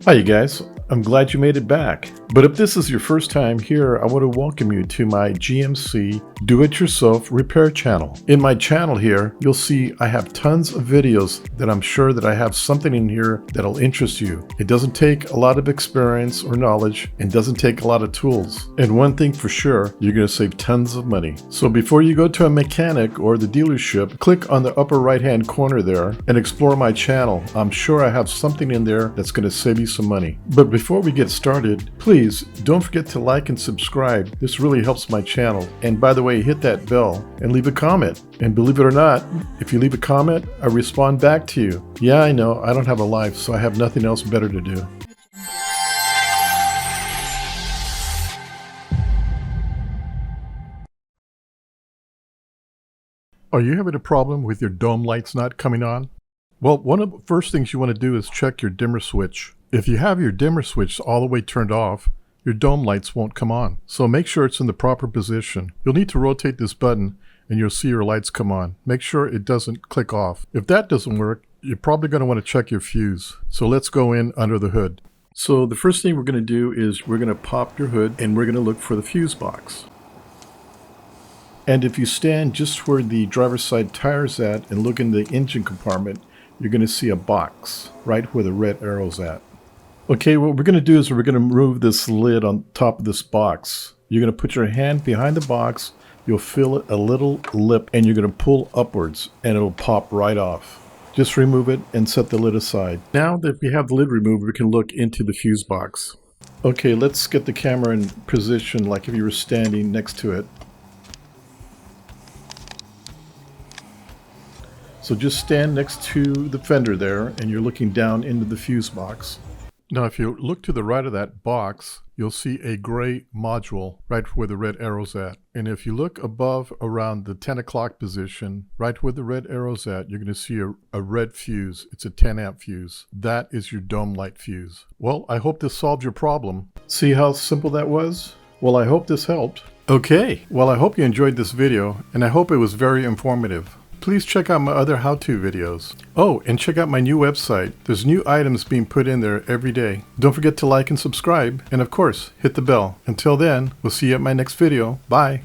Hi, you guys. I'm glad you made it back. But if this is your first time here, I want to welcome you to my GMC Do-It-Yourself Repair channel. In my channel here, you'll see I have tons of videos that I'm sure that I have something in here that'll interest you. It doesn't take a lot of experience or knowledge and doesn't take a lot of tools. And one thing for sure, you're going to save tons of money. So before you go to a mechanic or the dealership, click on the upper right-hand corner there and explore my channel. I'm sure I have something in there that's going to save you some money. But before we get started, please don't forget to like and subscribe. This really helps my channel. And by the way, hit that bell and leave a comment. And believe it or not, if you leave a comment, I respond back to you. Yeah, I know, I don't have a life, so I have nothing else better to do. Are you having a problem with your dome lights not coming on? Well, one of the first things you want to do is check your dimmer switch. If you have your dimmer switch all the way turned off, your dome lights won't come on. So make sure it's in the proper position. You'll need to rotate this button and you'll see your lights come on. Make sure it doesn't click off. If that doesn't work, you're probably going to want to check your fuse. So let's go in under the hood. So the first thing we're going to do is we're going to pop your hood and we're going to look for the fuse box. And if you stand just where the driver's side tire's at and look in the engine compartment, you're going to see a box right where the red arrow's at. Okay, what we're going to do is we're going to remove this lid on top of this box. You're going to put your hand behind the box, you'll feel a little lip, and you're going to pull upwards and it'll pop right off. Just remove it and set the lid aside. Now that we have the lid removed, we can look into the fuse box. Okay, let's get the camera in position like if you were standing next to it. So just stand next to the fender there and you're looking down into the fuse box. Now if you look to the right of that box, you'll see a gray module right where the red arrow's at. And if you look above around the 10 o'clock position, right where the red arrow's at, you're going to see a red fuse. It's a 10 amp fuse. That is your dome light fuse. Well, I hope this solved your problem. See how simple that was? Well, I hope this helped. Okay, well I hope you enjoyed this video and I hope it was very informative. Please check out my other how-to videos. Oh, and check out my new website. There's new items being put in there every day. Don't forget to like and subscribe, and of course, hit the bell. Until then, we'll see you at my next video. Bye.